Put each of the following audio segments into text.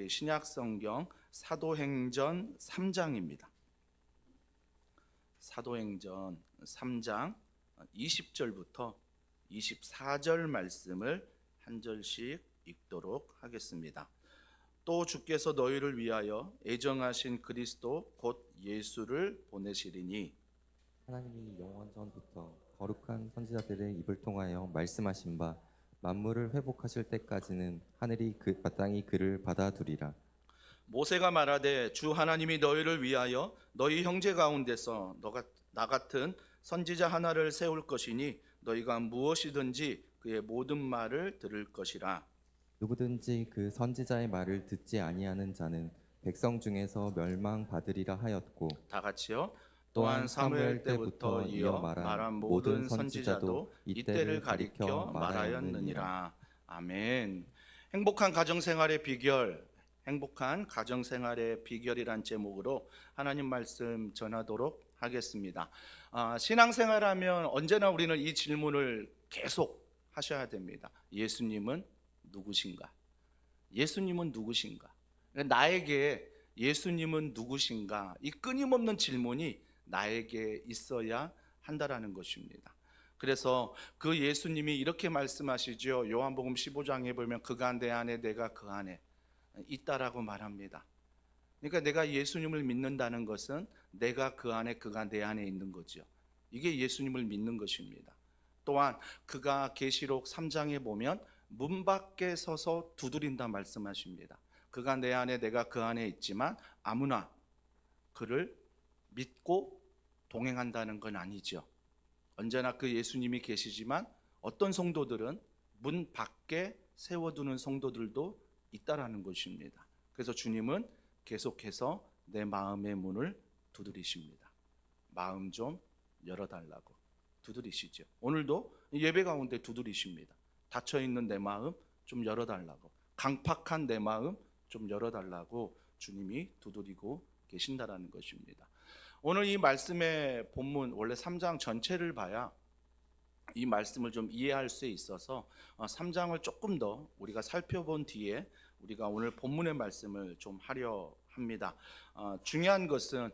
신약 성경 사도행전 3장입니다. 사도행전 3장 20절부터 24절 말씀을 한 절씩 읽도록 하겠습니다. 또 주께서 너희를 위하여 애정하신 그리스도 곧 예수를 보내시리니 하나님이 영원 전부터 거룩한 선지자들의 입을 통하여 말씀하신 바 만물을 회복하실 때까지는 하늘이 마땅히 그를 받아두리라. 모세가 말하되 주 하나님이 너희를 위하여 너희 형제 가운데서 나 같은 선지자 하나를 세울 것이니 너희가 무엇이든지 그의 모든 말을 들을 것이라. 누구든지 그 선지자의 말을 듣지 아니하는 자는 백성 중에서 멸망받으리라 하였고, 다 같이요. 또한 사무엘 때부터 이어 말한 모든 선지자도 이때를 가리켜 말하였느니라. 아멘. 행복한 가정생활의 비결, 행복한 가정생활의 비결이란 제목으로 하나님 말씀 전하도록 하겠습니다. 신앙생활하면 언제나 우리는 이 질문을 계속 하셔야 됩니다. 예수님은 누구신가? 예수님은 누구신가? 나에게 예수님은 누구신가? 이 끊임없는 질문이 나에게 있어야 한다라는 것입니다. 그래서 그 예수님이 이렇게 말씀하시죠. 요한복음 15장에 보면 그가 내 안에 내가 그 안에 있다라고 말합니다. 그러니까 내가 예수님을 믿는다는 것은 내가 그 안에 그가 내 안에 있는 거죠. 이게 예수님을 믿는 것입니다. 또한 그가 계시록 3장에 보면 문 밖에 서서 두드린다 말씀하십니다. 그가 내 안에 내가 그 안에 있지만 아무나 그를 믿고 동행한다는 건 아니죠. 언제나 그 예수님이 계시지만 어떤 성도들은 문 밖에 세워두는 성도들도 있다라는 것입니다. 그래서 주님은 계속해서 내 마음의 문을 두드리십니다. 마음 좀 열어달라고 두드리시죠. 오늘도 예배 가운데 두드리십니다. 닫혀있는 내 마음 좀 열어달라고, 강팍한 내 마음 좀 열어달라고 주님이 두드리고 계신다라는 것입니다. 오늘 이 말씀의 본문 원래 3장 전체를 봐야 이 말씀을 좀 이해할 수 있어서 3장을 조금 더 우리가 살펴본 뒤에 우리가 오늘 본문의 말씀을 좀 하려 합니다. 중요한 것은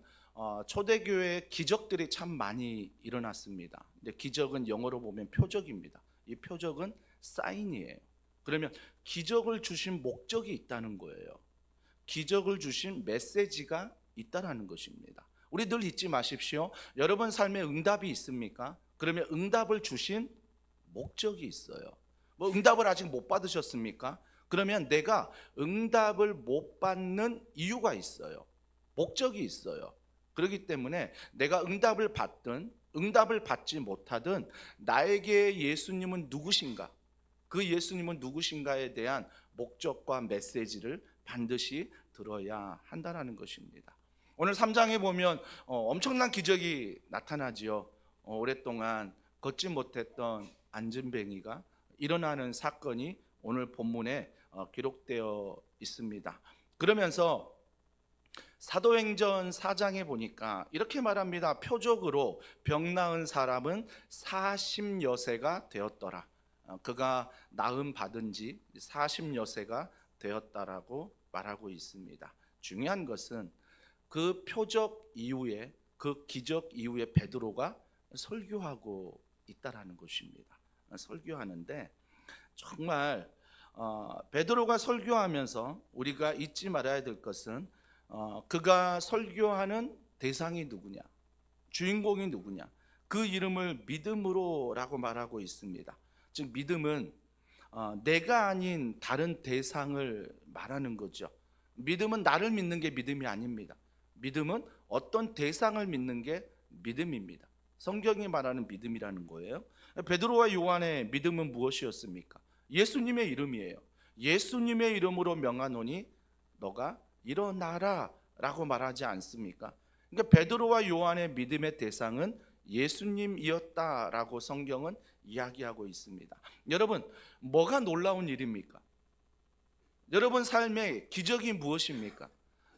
초대교회에 기적들이 참 많이 일어났습니다. 근데 기적은 영어로 보면 표적입니다. 이 표적은 사인이에요. 그러면 기적을 주신 목적이 있다는 거예요. 기적을 주신 메시지가 있다라는 것입니다. 우리 늘 잊지 마십시오. 여러분 삶에 응답이 있습니까? 그러면 응답을 주신 목적이 있어요. 뭐 응답을 아직 못 받으셨습니까? 그러면 내가 응답을 못 받는 이유가 있어요. 목적이 있어요. 그렇기 때문에 내가 응답을 받든 응답을 받지 못하든 나에게 예수님은 누구신가? 그 예수님은 누구신가에 대한 목적과 메시지를 반드시 들어야 한다는 것입니다. 오늘 3장에 보면 엄청난 기적이 나타나지요. 오랫동안 걷지 못했던 안진뱅이가 일어나는 사건이 오늘 본문에 기록되어 있습니다. 그러면서 사도행전 4장에 보니까 이렇게 말합니다. 표적으로 병 나은 사람은 40여세가 되었더라. 그가 나음 받은 지 40여세가 되었다라고 말하고 있습니다. 중요한 것은 그 표적 이후에, 그 기적 이후에 베드로가 설교하고 있다라는 것입니다. 설교하는데 정말 베드로가 설교하면서 우리가 잊지 말아야 될 것은 그가 설교하는 대상이 누구냐, 주인공이 누구냐, 그 이름을 믿음으로라고 말하고 있습니다. 즉 믿음은 내가 아닌 다른 대상을 말하는 거죠. 믿음은 나를 믿는 게 믿음이 아닙니다. 믿음은 어떤 대상을 믿는 게 믿음입니다. 성경이 말하는 믿음이라는 거예요. 베드로와 요한의 믿음은 무엇이었습니까? 예수님의 이름이에요. 예수님의 이름으로 명하노니 너가 일어나라 라고 말하지 않습니까? 그러니까 베드로와 요한의 믿음의 대상은 예수님이었다라고 성경은 이야기하고 있습니다. 여러분, 뭐가 놀라운 일입니까? 여러분 삶의 기적이 무엇입니까?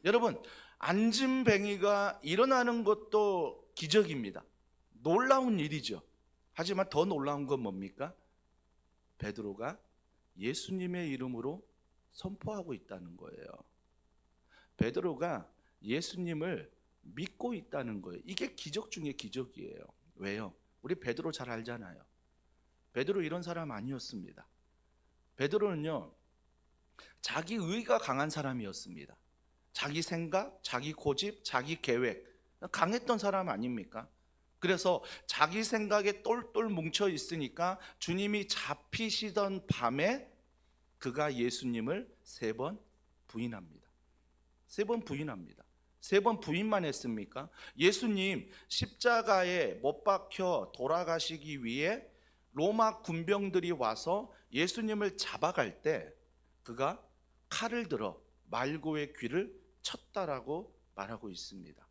여러분, 안진뱅이가 일어나는 것도 기적입니다. 놀라운 일이죠. 하지만 더 놀라운 건 뭡니까? 베드로가 예수님의 이름으로 선포하고 있다는 거예요. 베드로가 예수님을 믿고 있다는 거예요. 이게 기적 중에 기적이에요. 왜요? 우리 베드로 잘 알잖아요. 베드로 이런 사람 아니었습니다. 베드로는요, 자기 의가 강한 사람이었습니다. 자기 생각, 자기 고집, 자기 계획 강했던 사람 아닙니까? 그래서 자기 생각에 똘똘 뭉쳐 있으니까 주님이 잡히시던 밤에 그가 예수님을 3번 부인합니다. 3번 부인합니다. 3번 부인만 했습니까? 예수님 십자가에 못 박혀 돌아가시기 위해 로마 군병들이 와서 예수님을 잡아갈 때 그가 칼을 들어 말고의 귀를 쳤다라고 말하고 있습니다.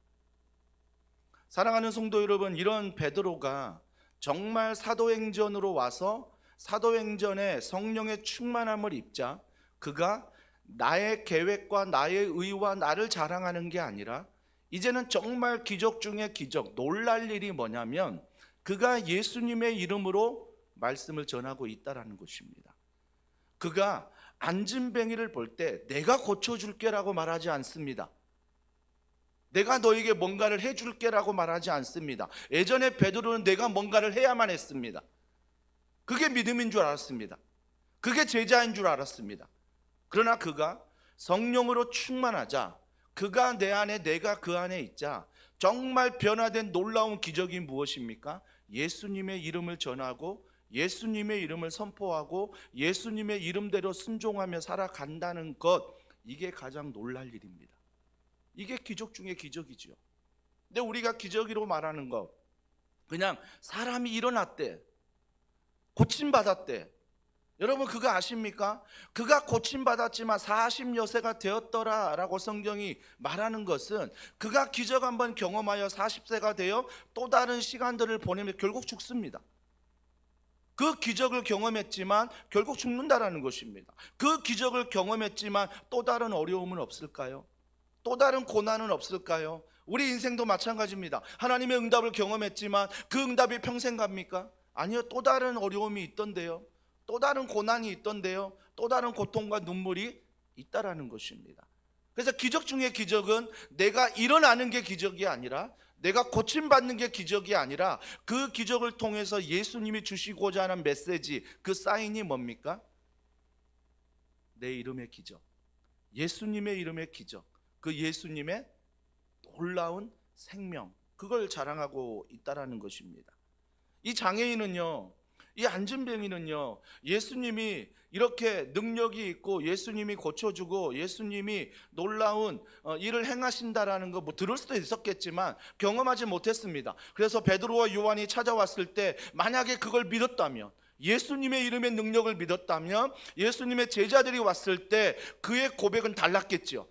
사랑하는 성도 여러분, 이런 베드로가 정말 사도행전으로 와서 사도행전에 성령의 충만함을 입자 그가 나의 계획과 나의 의와 나를 자랑하는 게 아니라 이제는 정말 기적 중에 기적, 놀랄 일이 뭐냐면 그가 예수님의 이름으로 말씀을 전하고 있다라는 것입니다. 그가 안진뱅이를 볼 때 내가 고쳐줄게라고 말하지 않습니다. 내가 너에게 뭔가를 해줄게라고 말하지 않습니다. 예전에 베드로는 내가 뭔가를 해야만 했습니다. 그게 믿음인 줄 알았습니다. 그게 제자인 줄 알았습니다. 그러나 그가 성령으로 충만하자 그가 내 안에 내가 그 안에 있자 정말 변화된 놀라운 기적이 무엇입니까? 예수님의 이름을 전하고 예수님의 이름을 선포하고 예수님의 이름대로 순종하며 살아간다는 것, 이게 가장 놀랄 일입니다. 이게 기적 중에 기적이죠. 근데 우리가 기적으로 말하는 거 그냥 사람이 일어났대, 고침받았대. 여러분 그거 아십니까? 그가 고침받았지만 40여세가 되었더라라고 성경이 말하는 것은 그가 기적 한번 경험하여 40세가 되어 또 다른 시간들을 보내며 결국 죽습니다. 그 기적을 경험했지만 결국 죽는다라는 것입니다. 그 기적을 경험했지만 또 다른 어려움은 없을까요? 또 다른 고난은 없을까요? 우리 인생도 마찬가지입니다. 하나님의 응답을 경험했지만 그 응답이 평생 갑니까? 아니요, 또 다른 어려움이 있던데요. 또 다른 고난이 있던데요. 또 다른 고통과 눈물이 있다라는 것입니다. 그래서 기적 중에 기적은 내가 일어나는 게 기적이 아니라 내가 고침받는 게 기적이 아니라 그 기적을 통해서 예수님이 주시고자 하는 메시지, 그 사인이 뭡니까? 내 이름의 기적, 예수님의 이름의 기적, 그 예수님의 놀라운 생명, 그걸 자랑하고 있다라는 것입니다. 이 장애인은요, 이 안진뱅이는요, 예수님이 이렇게 능력이 있고 예수님이 고쳐주고 예수님이 놀라운 일을 행하신다라는 거 뭐 들을 수도 있었겠지만 경험하지 못했습니다. 그래서 베드로와 요한이 찾아왔을 때 만약에 그걸 믿었다면, 예수님의 이름의 능력을 믿었다면 예수님의 제자들이 왔을 때 그의 고백은 달랐겠죠.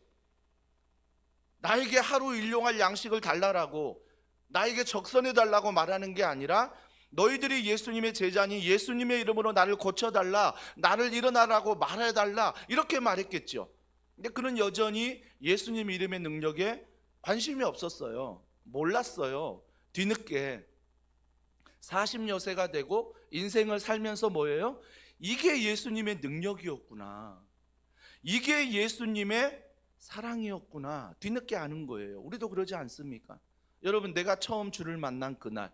나에게 하루 일용할 양식을 달라라고, 나에게 적선해 달라고 말하는 게 아니라 너희들이 예수님의 제자니 예수님의 이름으로 나를 고쳐달라, 나를 일어나라고 말해달라, 이렇게 말했겠죠. 근데 그는 여전히 예수님 이름의 능력에 관심이 없었어요. 몰랐어요. 뒤늦게 40여세가 되고 인생을 살면서 뭐예요? 이게 예수님의 능력이었구나, 이게 예수님의 사랑이었구나, 뒤늦게 아는 거예요. 우리도 그러지 않습니까? 여러분, 내가 처음 주를 만난 그날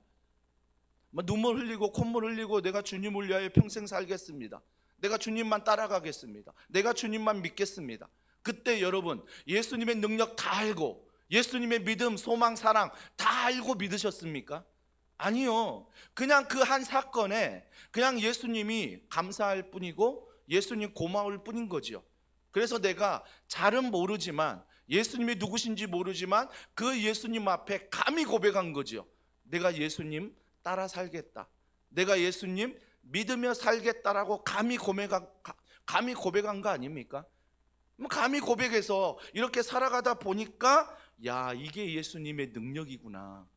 눈물 흘리고 콧물 흘리고 내가 주님을 위하여 평생 살겠습니다, 내가 주님만 따라가겠습니다, 내가 주님만 믿겠습니다. 그때 여러분 예수님의 능력 다 알고 예수님의 믿음, 소망, 사랑 다 알고 믿으셨습니까? 아니요. 그냥 그 한 사건에 그냥 예수님이 감사할 뿐이고 예수님 고마울 뿐인 거지요. 그래서 내가 잘은 모르지만, 예수님이 누구신지 모르지만 그 예수님 앞에 감히 고백한 거지요. 내가 예수님 따라 살겠다, 내가 예수님 믿으며 살겠다라고 감히 고백한 거 아닙니까? 감히 고백해서 이렇게 살아가다 보니까 야, 이게 예수님의 능력이구나,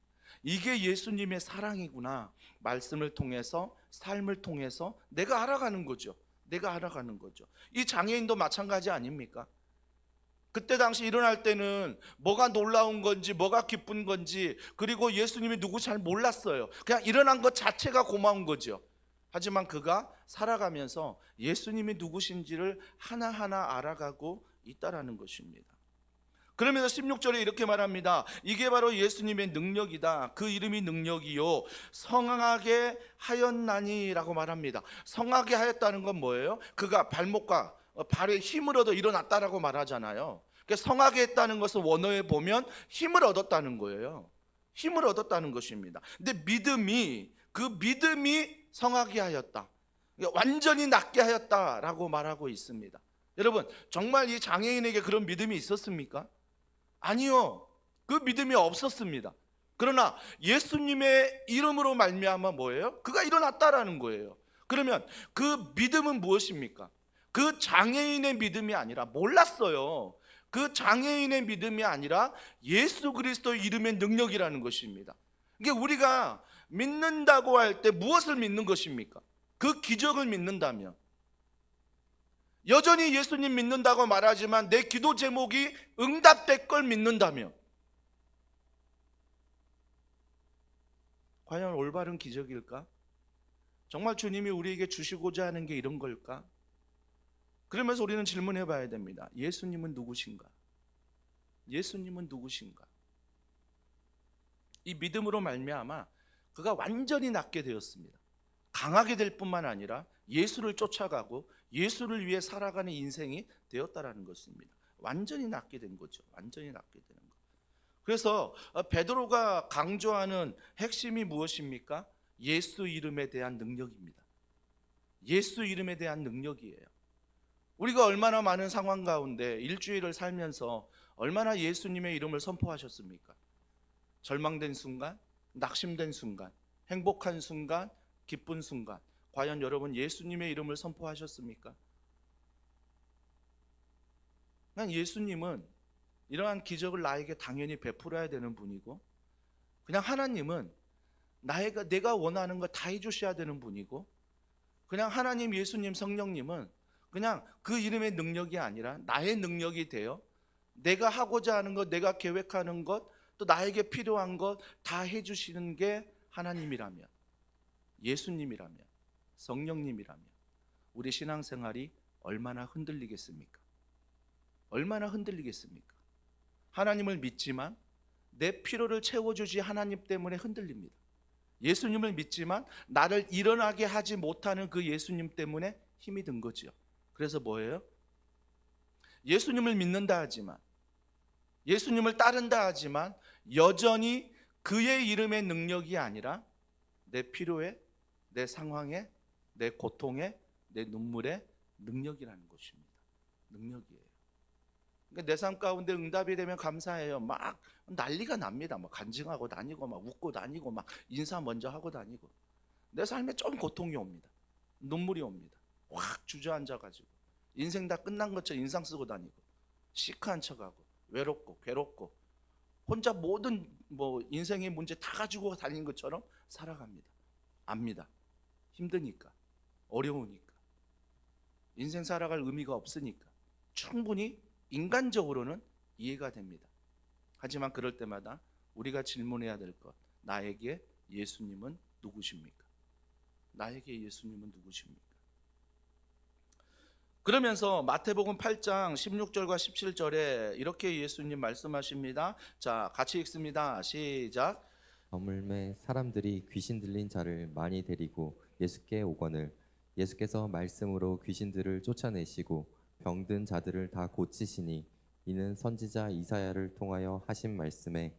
이게 예수님의 사랑이구나, 말씀을 통해서 삶을 통해서 내가 알아가는 거죠. 내가 알아가는 거죠. 이 장애인도 마찬가지 아닙니까? 그때 당시 일어날 때는 뭐가 놀라운 건지 뭐가 기쁜 건지 그리고 예수님이 누구지 잘 몰랐어요. 그냥 일어난 것 자체가 고마운 거죠. 하지만 그가 살아가면서 예수님이 누구신지를 하나하나 알아가고 있다라는 것입니다. 그러면서 16절에 이렇게 말합니다. 이게 바로 예수님의 능력이다. 그 이름이 능력이요 성하게 하였나니라고 말합니다. 성하게 하였다는 건 뭐예요? 그가 발목과 발에 힘을 얻어 일어났다라고 말하잖아요. 그러니까 성하게 했다는 것을 원어에 보면 힘을 얻었다는 거예요. 힘을 얻었다는 것입니다. 근데 그 믿음이 성하게 하였다. 그러니까 완전히 낫게 하였다라고 말하고 있습니다. 여러분, 정말 이 장애인에게 그런 믿음이 있었습니까? 아니요. 그 믿음이 없었습니다. 그러나 예수님의 이름으로 말미암아 뭐예요? 그가 일어났다라는 거예요. 그러면 그 믿음은 무엇입니까? 그 장애인의 믿음이 아니라, 몰랐어요. 그 장애인의 믿음이 아니라 예수 그리스도 이름의 능력이라는 것입니다. 이게 우리가 믿는다고 할 때 무엇을 믿는 것입니까? 그 기적을 믿는다면, 여전히 예수님 믿는다고 말하지만 내 기도 제목이 응답될 걸 믿는다면, 과연 올바른 기적일까? 정말 주님이 우리에게 주시고자 하는 게 이런 걸까? 그러면서 우리는 질문해 봐야 됩니다. 예수님은 누구신가? 예수님은 누구신가? 이 믿음으로 말미암아 그가 완전히 낫게 되었습니다. 강하게 될 뿐만 아니라 예수를 쫓아가고 예수를 위해 살아가는 인생이 되었다라는 것입니다. 완전히 낫게 된 거죠. 완전히 낫게 되는 거. 그래서 베드로가 강조하는 핵심이 무엇입니까? 예수 이름에 대한 능력입니다. 예수 이름에 대한 능력이에요. 우리가 얼마나 많은 상황 가운데 일주일을 살면서 얼마나 예수님의 이름을 선포하셨습니까? 절망된 순간, 낙심된 순간, 행복한 순간, 기쁜 순간, 과연 여러분 예수님의 이름을 선포하셨습니까? 난 예수님은 이러한 기적을 나에게 당연히 베풀어야 되는 분이고, 그냥 하나님은 내가 원하는 거 다 해주셔야 되는 분이고, 그냥 하나님, 예수님, 성령님은 그냥 그 이름의 능력이 아니라 나의 능력이 되어 내가 하고자 하는 것, 내가 계획하는 것, 또 나에게 필요한 것 다 해주시는 게 하나님이라면, 예수님이라면, 성령님이라면 우리 신앙생활이 얼마나 흔들리겠습니까? 얼마나 흔들리겠습니까? 하나님을 믿지만 내 필요를 채워주지 하나님 때문에 흔들립니다. 예수님을 믿지만 나를 일어나게 하지 못하는 그 예수님 때문에 힘이 든 거죠. 그래서 뭐예요? 예수님을 믿는다 하지만, 예수님을 따른다 하지만 여전히 그의 이름의 능력이 아니라 내 필요에, 내 상황에, 내 고통에, 내 눈물에 능력이라는 것입니다. 능력이에요. 그러니까 내 삶 가운데 응답이 되면 감사해요. 막 난리가 납니다. 막 간증하고 다니고, 막 웃고 다니고, 막 인사 먼저 하고 다니고. 내 삶에 좀 고통이 옵니다. 눈물이 옵니다. 확 주저앉아가지고 인생 다 끝난 것처럼 인상 쓰고 다니고, 시크한 척하고, 외롭고 괴롭고, 혼자 모든 인생의 문제 다 가지고 다니는 것처럼 살아갑니다. 압니다. 힘드니까, 어려우니까, 인생 살아갈 의미가 없으니까 충분히 인간적으로는 이해가 됩니다. 하지만 그럴 때마다 우리가 질문해야 될 것, 나에게 예수님은 누구십니까? 나에게 예수님은 누구십니까? 그러면서 마태복음 8장 16절과 17절에 이렇게 예수님 말씀하십니다. 자, 같이 읽습니다. 시작. 저물매 사람들이 귀신 들린 자를 많이 데리고 예수께 오거늘 예수께서 말씀으로 귀신들을 쫓아내시고 병든 자들을 다 고치시니 이는 선지자 이사야를 통하여 하신 말씀에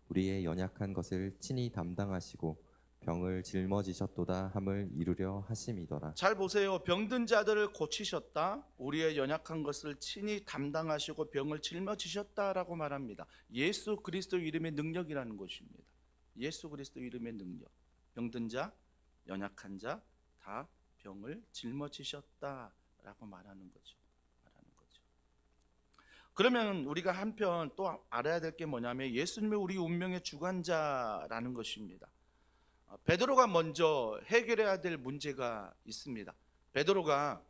우리의 연약한 것을 친히 담당하시고 병을 짊어지셨도다 함을 이루려 하심이더라. 잘 보세요. 병든 자들을 고치셨다, 우리의 연약한 것을 친히 담당하시고 병을 짊어지셨다라고 말합니다. 예수 그리스도 이름의 능력이라는 것입니다. 예수 그리스도 이름의 능력. 병든 자, 연약한 자 다 병을 짊어지셨다라고 말하는 거죠. 그러면 우리가 한편 또 알아야 될 게 뭐냐면 예수님이 우리 운명의 주관자라는 것입니다. 베드로가 먼저 해결해야 될 문제가 있습니다. 베드로가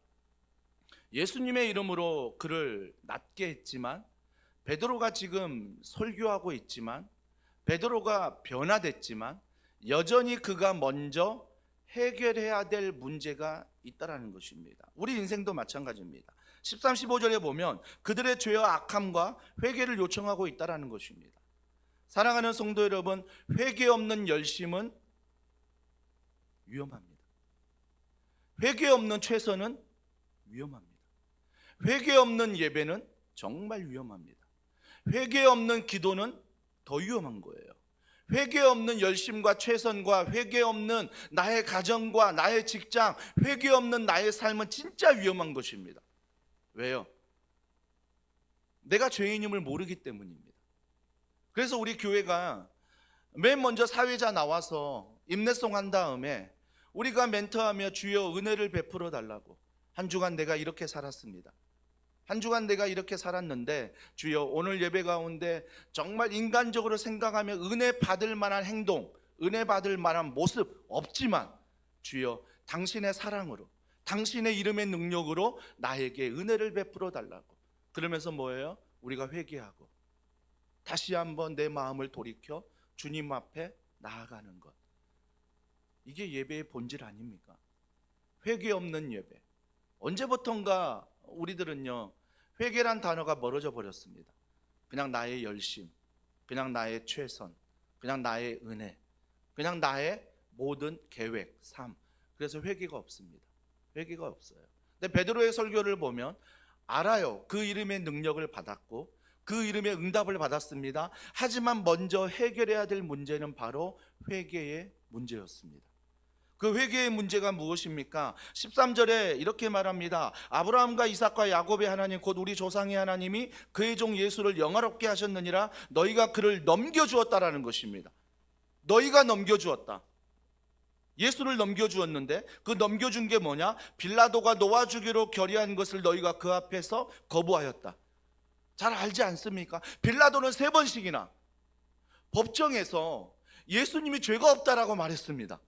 예수님의 이름으로 그를 낫게 했지만, 베드로가 지금 설교하고 있지만, 베드로가 변화됐지만 여전히 그가 먼저 해결해야 될 문제가 있다라는 것입니다. 우리 인생도 마찬가지입니다. 13, 15절에 보면 그들의 죄와 악함과 회개를 요청하고 있다라는 것입니다. 사랑하는 성도 여러분, 회개 없는 열심은 위험합니다. 회개 없는 최선은 위험합니다. 회개 없는 예배는 정말 위험합니다. 회개 없는 기도는 더 위험한 거예요. 회개 없는 열심과 최선과 회개 없는 나의 가정과 나의 직장, 회개 없는 나의 삶은 진짜 위험한 것입니다. 왜요? 내가 죄인임을 모르기 때문입니다. 그래서 우리 교회가 맨 먼저 사회자 나와서 임내송 한 다음에 우리가 멘토하며 주여 은혜를 베풀어 달라고, 한 주간 내가 이렇게 살았습니다. 한 주간 내가 이렇게 살았는데 주여 오늘 예배 가운데 정말 인간적으로 생각하면 은혜 받을 만한 행동, 은혜 받을 만한 모습 없지만 주여 당신의 사랑으로, 당신의 이름의 능력으로 나에게 은혜를 베풀어 달라고. 그러면서 뭐예요? 우리가 회개하고 다시 한번 내 마음을 돌이켜 주님 앞에 나아가는 것. 이게 예배의 본질 아닙니까? 회개 없는 예배. 언제부턴가 우리들은요, 회개란 단어가 멀어져 버렸습니다. 그냥 나의 열심, 그냥 나의 최선, 그냥 나의 은혜, 그냥 나의 모든 계획, 삶. 그래서 회개가 없습니다. 회개가 없어요. 근데 베드로의 설교를 보면 알아요. 그 이름의 능력을 받았고 그 이름의 응답을 받았습니다. 하지만 먼저 해결해야 될 문제는 바로 회개의 문제였습니다. 그 회개의 문제가 무엇입니까? 13절에 이렇게 말합니다. 아브라함과 이삭과 야곱의 하나님 곧 우리 조상의 하나님이 그의 종 예수를 영화롭게 하셨느니라. 너희가 그를 넘겨주었다라는 것입니다. 너희가 넘겨주었다. 예수를 넘겨주었는데 그 넘겨준 게 뭐냐? 빌라도가 놓아주기로 결의한 것을 너희가 그 앞에서 거부하였다. 잘 알지 않습니까? 빌라도는 3번씩이나 법정에서 예수님이 죄가 없다라고 말했습니다.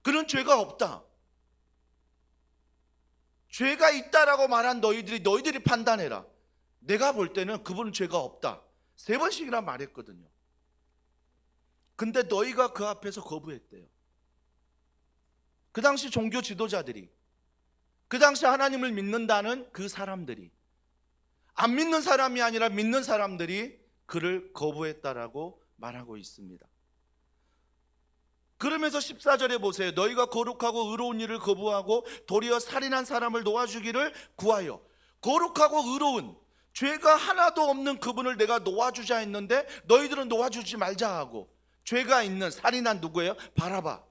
그런 죄가 없다. 죄가 있다라고 말한 너희들이 판단해라. 내가 볼 때는 그분은 죄가 없다. 3번씩이나 말했거든요. 근데 너희가 그 앞에서 거부했대요. 그 당시 종교 지도자들이, 그 당시 하나님을 믿는다는 그 사람들이, 안 믿는 사람이 아니라 믿는 사람들이 그를 거부했다라고 말하고 있습니다. 그러면서 14절에 보세요. 너희가 거룩하고 의로운 일을 거부하고 도리어 살인한 사람을 놓아주기를 구하여. 거룩하고 의로운, 죄가 하나도 없는 그분을 내가 놓아주자 했는데 너희들은 놓아주지 말자 하고, 죄가 있는 살인한 누구예요? 바라바.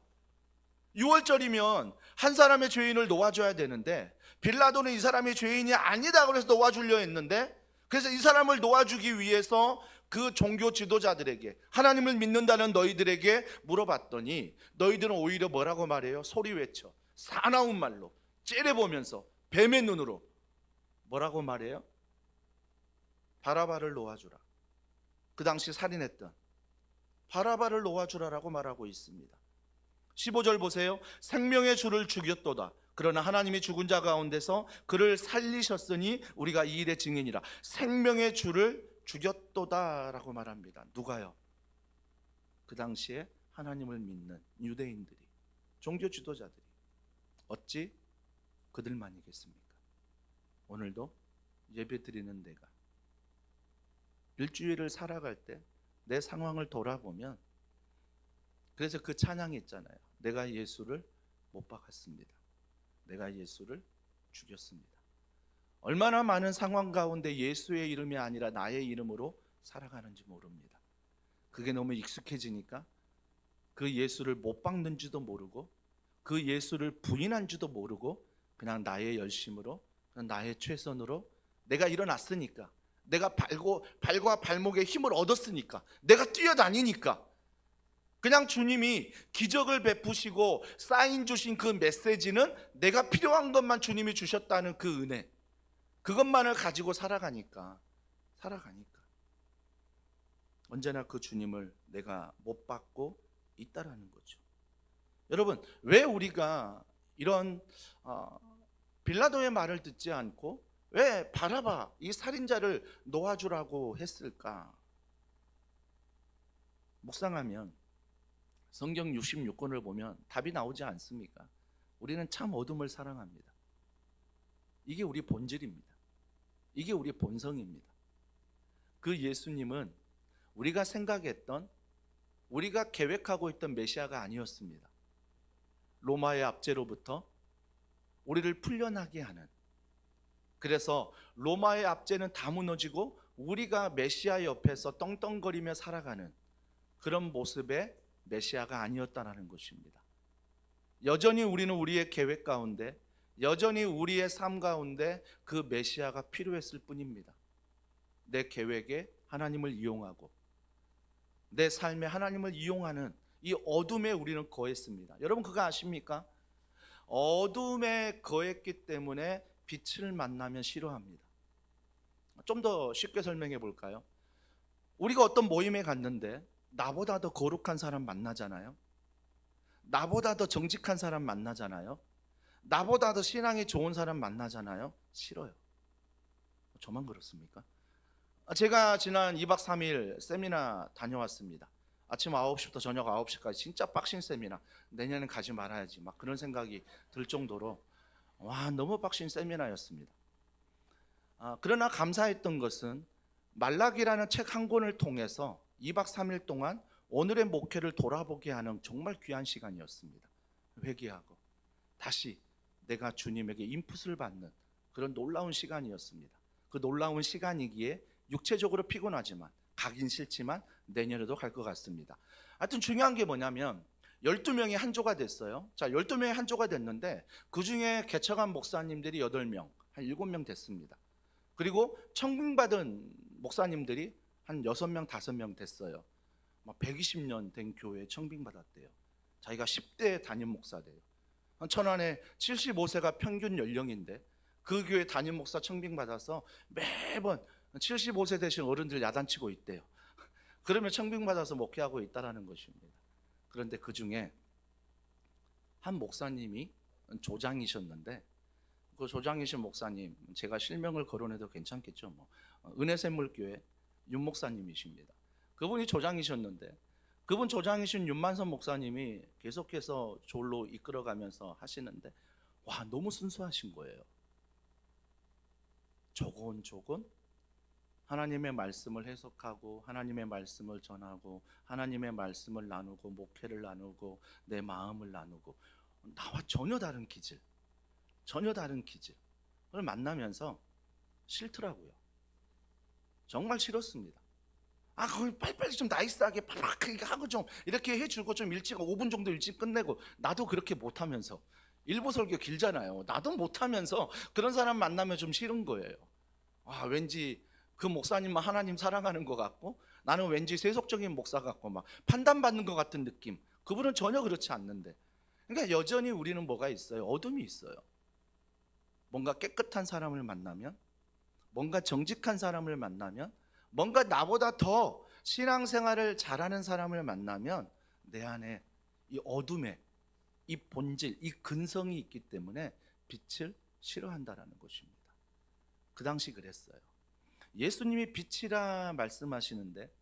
6월절이면 한 사람의 죄인을 놓아줘야 되는데 빌라도는 이 사람이 죄인이 아니다 그래서 놓아주려 했는데, 그래서 이 사람을 놓아주기 위해서 그 종교 지도자들에게, 하나님을 믿는다는 너희들에게 물어봤더니 너희들은 오히려 뭐라고 말해요? 소리 외쳐, 사나운 말로 째려보면서 뱀의 눈으로 뭐라고 말해요? 바라바를 놓아주라. 그 당시 살인했던 바라바를 놓아주라라고 말하고 있습니다. 15절 보세요. 생명의 주를 죽였도다. 그러나 하나님이 죽은 자 가운데서 그를 살리셨으니 우리가 이 일의 증인이라. 생명의 주를 죽였도다라고 말합니다. 누가요? 그 당시에 하나님을 믿는 유대인들이, 종교 지도자들이. 어찌 그들만이겠습니까? 오늘도 예배드리는 내가 일주일을 살아갈 때 내 상황을 돌아보면, 그래서 그 찬양이 있잖아요. 내가 예수를 못 박았습니다. 내가 예수를 죽였습니다. 얼마나 많은 상황 가운데 예수의 이름이 아니라 나의 이름으로 살아가는지 모릅니다. 그게 너무 익숙해지니까 그 예수를 못 박는지도 모르고 그 예수를 부인한지도 모르고 그냥 나의 열심으로, 그냥 나의 최선으로, 내가 일어났으니까, 내가 발과 발목에 힘을 얻었으니까, 내가 뛰어다니니까, 그냥 주님이 기적을 베푸시고 사인 주신 그 메시지는 내가 필요한 것만 주님이 주셨다는 그 은혜, 그것만을 가지고 살아가니까 언제나 그 주님을 내가 못 받고 있다라는 거죠. 여러분, 왜 우리가 이런 빌라도의 말을 듣지 않고 왜 바라바 이 살인자를 놓아주라고 했을까? 묵상하면 성경 66권을 보면 답이 나오지 않습니까? 우리는 참 어둠을 사랑합니다. 이게 우리 본질입니다. 이게 우리 본성입니다. 그 예수님은 우리가 생각했던, 우리가 계획하고 있던 메시아가 아니었습니다. 로마의 압제로부터 우리를 풀려나게 하는, 그래서 로마의 압제는 다 무너지고 우리가 메시아 옆에서 떵떵거리며 살아가는 그런 모습의 메시아가 아니었다는 것입니다. 여전히 우리는 우리의 계획 가운데, 여전히 우리의 삶 가운데 그 메시아가 필요했을 뿐입니다. 내 계획에 하나님을 이용하고 내 삶에 하나님을 이용하는 이 어둠에 우리는 거했습니다. 여러분 그거 아십니까? 어둠에 거했기 때문에 빛을 만나면 싫어합니다. 좀 더 쉽게 설명해 볼까요? 우리가 어떤 모임에 갔는데 나보다 더 거룩한 사람 만나잖아요. 나보다 더 정직한 사람 만나잖아요. 나보다 더 신앙이 좋은 사람 만나잖아요. 싫어요. 저만 그렇습니까? 제가 지난 2박 3일 세미나 다녀왔습니다. 아침 9시부터 저녁 9시까지 진짜 빡신 세미나, 내년엔 가지 말아야지 막 그런 생각이 들 정도로 너무 빡신 세미나였습니다. 그러나 감사했던 것은 말라기라는 책 한 권을 통해서 2박 3일 동안 오늘의 목회를 돌아보게 하는 정말 귀한 시간이었습니다. 회개하고 다시 내가 주님에게 인풋을 받는 그런 놀라운 시간이었습니다. 그 놀라운 시간이기에 육체적으로 피곤하지만, 가긴 싫지만 내년에도 갈 것 같습니다. 하여튼 중요한 게 뭐냐면 12명이 한 조가 됐어요. 자, 12명이 한 조가 됐는데 그 중에 개척한 목사님들이 8명, 한 7명 됐습니다. 그리고 청빙받은 목사님들이 한 6명, 5명 됐어요. 120년 된 교회에 청빙받았대요. 자기가 10대 담임 목사대요. 천안에 75세가 평균 연령인데 그 교회 담임 목사 청빙받아서 매번 75세 되신 어른들 야단치고 있대요. 그러면 청빙받아서 목회하고 있다는 것입니다. 그런데 그 중에 한 목사님이 조장이셨는데, 그 조장이신 목사님, 제가 실명을 거론해도 괜찮겠죠. 은혜샘물교회 윤 목사님이십니다. 그분이 조장이셨는데, 그분 조장이신 윤만선 목사님이 계속해서 졸로 이끌어가면서 하시는데 너무 순수하신 거예요. 조곤조곤 하나님의 말씀을 해석하고 하나님의 말씀을 전하고 하나님의 말씀을 나누고 목회를 나누고 내 마음을 나누고, 나와 전혀 다른 기질, 전혀 다른 기질을 만나면서 싫더라고요. 정말 싫었습니다. 거기 빨리빨리 좀 나이스하게 팍팍하게 하고 좀 이렇게 해주고 좀 일찍 5분 정도 일찍 끝내고, 나도 그렇게 못하면서, 일부 설교 길잖아요. 나도 못하면서 그런 사람 만나면 좀 싫은 거예요. 왠지 그 목사님만 하나님 사랑하는 것 같고 나는 왠지 세속적인 목사 같고 막 판단받는 것 같은 느낌. 그분은 전혀 그렇지 않는데, 그러니까 여전히 우리는 뭐가 있어요? 어둠이 있어요. 뭔가 깨끗한 사람을 만나면, 뭔가 정직한 사람을 만나면, 뭔가 나보다 더 신앙생활을 잘하는 사람을 만나면 내 안에 이 어둠에 이 본질, 이 근성이 있기 때문에 빛을 싫어한다라는 것입니다. 그 당시 그랬어요. 예수님이 빛이라 말씀하시는데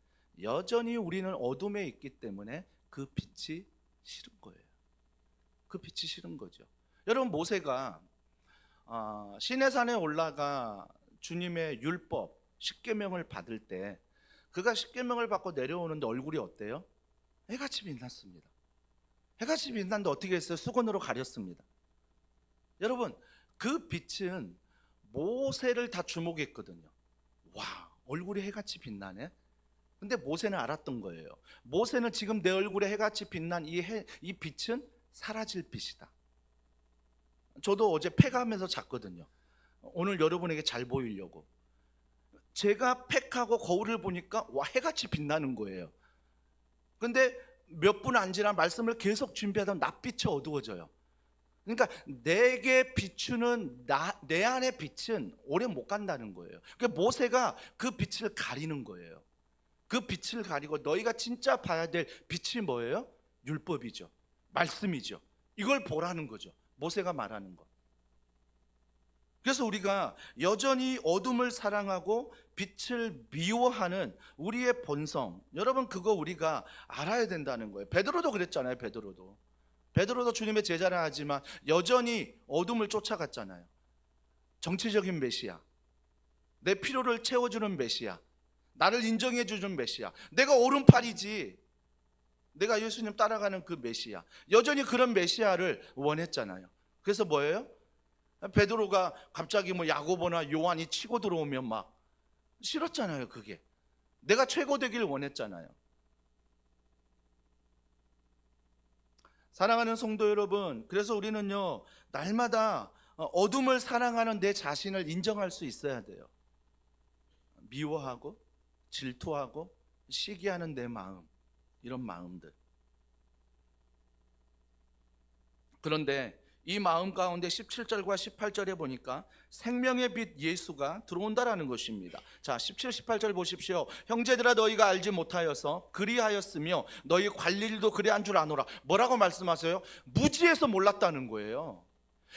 여전히 우리는 어둠에 있기 때문에 그 빛이 싫은 거예요. 그 빛이 싫은 거죠. 여러분, 모세가 시내산에 올라가 주님의 율법 십계명을 받을 때, 그가 십계명을 받고 내려오는데 얼굴이 어때요? 해같이 빛났습니다. 해같이 빛났는데 어떻게 했어요? 수건으로 가렸습니다. 여러분, 그 빛은 모세를 다 주목했거든요. 얼굴이 해같이 빛나네. 근데 모세는 알았던 거예요. 모세는 지금 내 얼굴에 해같이 빛난 이 빛은 사라질 빛이다. 저도 어제 팩하면서 잤거든요. 오늘 여러분에게 잘 보이려고. 제가 팩하고 거울을 보니까 해같이 빛나는 거예요. 근데 몇 분 안 지나 말씀을 계속 준비하다 낯빛이 어두워져요. 그러니까 내게 비추는 내 안의 빛은 오래 못 간다는 거예요. 그러니까 모세가 그 빛을 가리는 거예요. 그 빛을 가리고, 너희가 진짜 봐야 될 빛이 뭐예요? 율법이죠. 말씀이죠. 이걸 보라는 거죠. 모세가 말하는 것. 그래서 우리가 여전히 어둠을 사랑하고 빛을 미워하는 우리의 본성, 여러분 그거 우리가 알아야 된다는 거예요. 베드로도 그랬잖아요. 베드로도 주님의 제자라 하지만 여전히 어둠을 쫓아갔잖아요. 정치적인 메시아, 내 필요를 채워주는 메시아, 나를 인정해주는 메시아, 내가 오른팔이지, 내가 예수님 따라가는 그 메시아, 여전히 그런 메시아를 원했잖아요. 그래서 뭐예요? 베드로가 갑자기 뭐 야고보나 요한이 치고 들어오면 막 싫었잖아요. 그게 내가 최고 되길 원했잖아요. 사랑하는 성도 여러분, 그래서 우리는요 날마다 어둠을 사랑하는 내 자신을 인정할 수 있어야 돼요. 미워하고 질투하고 시기하는 내 마음, 이런 마음들. 그런데 이 마음 가운데 17절과 18절에 보니까 생명의 빛 예수가 들어온다라는 것입니다. 자, 17, 18절 보십시오. 형제들아, 너희가 알지 못하여서 그리하였으며 너희 관리일도 그리한 줄 아노라. 뭐라고 말씀하세요? 무지해서 몰랐다는 거예요.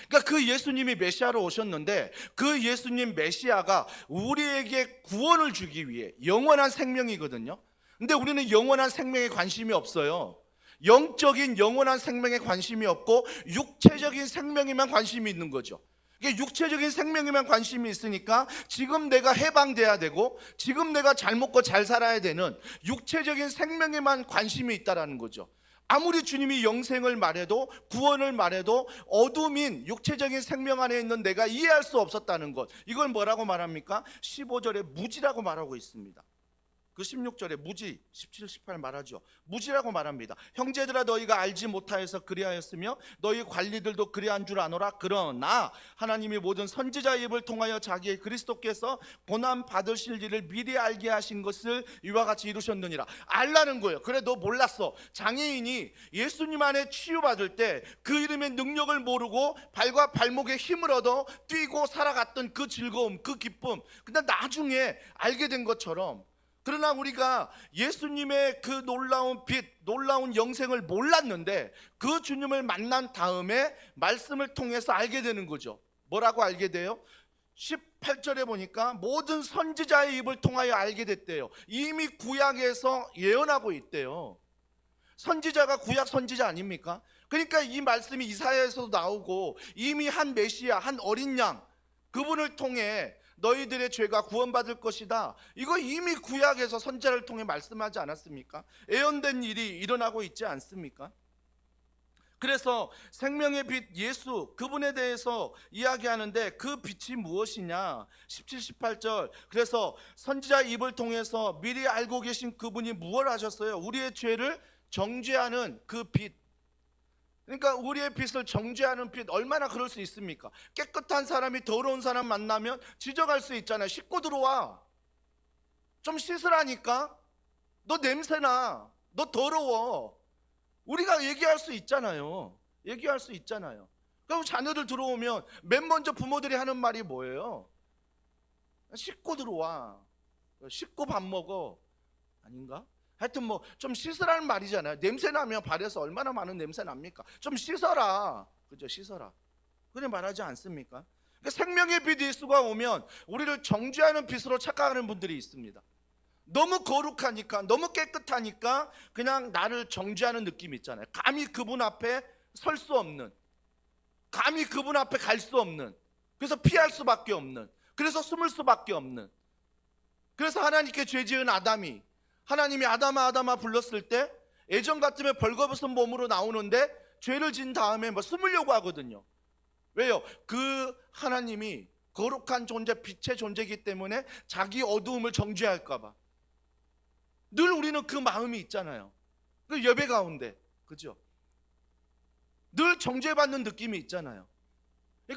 그러니까 그 예수님이 메시아로 오셨는데 그 예수님 메시아가 우리에게 구원을 주기 위해 영원한 생명이거든요. 근데 우리는 영원한 생명에 관심이 없어요. 영적인 영원한 생명에 관심이 없고 육체적인 생명에만 관심이 있는 거죠. 이게 육체적인 생명에만 관심이 있으니까 지금 내가 해방돼야 되고 지금 내가 잘 먹고 잘 살아야 되는 육체적인 생명에만 관심이 있다라는 거죠. 아무리 주님이 영생을 말해도 구원을 말해도 어둠인 육체적인 생명 안에 있는 내가 이해할 수 없었다는 것, 이걸 뭐라고 말합니까? 15절에 무지라고 말하고 있습니다. 그 16절에 무지, 17, 18 말하죠. 무지라고 말합니다. 형제들아, 너희가 알지 못하여서 그리하였으며 너희 관리들도 그리한 줄 아노라. 그러나 하나님이 모든 선지자의 입을 통하여 자기의 그리스도께서 고난 받으실 일을 미리 알게 하신 것을 이와 같이 이루셨느니라. 알라는 거예요. 그래, 너 몰랐어. 장애인이 예수님 안에 치유받을 때 그 이름의 능력을 모르고 발과 발목에 힘을 얻어 뛰고 살아갔던 그 즐거움, 그 기쁨, 근데 나중에 알게 된 것처럼, 그러나 우리가 예수님의 그 놀라운 빛, 놀라운 영생을 몰랐는데 그 주님을 만난 다음에 말씀을 통해서 알게 되는 거죠. 뭐라고 알게 돼요? 18절에 보니까 모든 선지자의 입을 통하여 알게 됐대요. 이미 구약에서 예언하고 있대요. 선지자가 구약 선지자 아닙니까? 그러니까 이 말씀이 이사야에서도 나오고 이미 한 메시아, 한 어린 양, 그분을 통해 너희들의 죄가 구원받을 것이다, 이거 이미 구약에서 선지자를 통해 말씀하지 않았습니까? 예언된 일이 일어나고 있지 않습니까? 그래서 생명의 빛 예수, 그분에 대해서 이야기하는데 그 빛이 무엇이냐? 17, 18절. 그래서 선지자 입을 통해서 미리 알고 계신 그분이 무엇을 하셨어요? 우리의 죄를 정죄하는 그 빛. 그러니까 우리의 빛을 정죄하는 빛, 얼마나 그럴 수 있습니까? 깨끗한 사람이 더러운 사람 만나면 지적할 수 있잖아요. 씻고 들어와, 좀 씻으라니까, 너 냄새나, 너 더러워, 우리가 얘기할 수 있잖아요. 얘기할 수 있잖아요. 그럼 자녀들 들어오면 맨 먼저 부모들이 하는 말이 뭐예요? 씻고 들어와, 씻고 밥 먹어, 아닌가? 하여튼 뭐 좀 씻으라는 말이잖아요. 냄새 나면 발에서 얼마나 많은 냄새 납니까? 좀 씻어라, 그죠? 씻어라, 그래 말하지 않습니까? 그러니까 생명의 빛 예수가 오면 우리를 정죄하는 빛으로 착각하는 분들이 있습니다. 너무 거룩하니까, 너무 깨끗하니까 그냥 나를 정죄하는 느낌이 있잖아요. 감히 그분 앞에 설 수 없는, 감히 그분 앞에 갈 수 없는, 그래서 피할 수밖에 없는, 그래서 숨을 수밖에 없는. 그래서 하나님께 죄 지은 아담이, 하나님이 아담아 아담아 불렀을 때 예전 같으면 벌거벗은 몸으로 나오는데 죄를 진 다음에 뭐 숨으려고 하거든요. 왜요? 그 하나님이 거룩한 존재, 빛의 존재이기 때문에 자기 어두움을 정죄할까 봐 늘 우리는 그 마음이 있잖아요. 그 예배 가운데, 그죠? 늘 정죄받는 느낌이 있잖아요.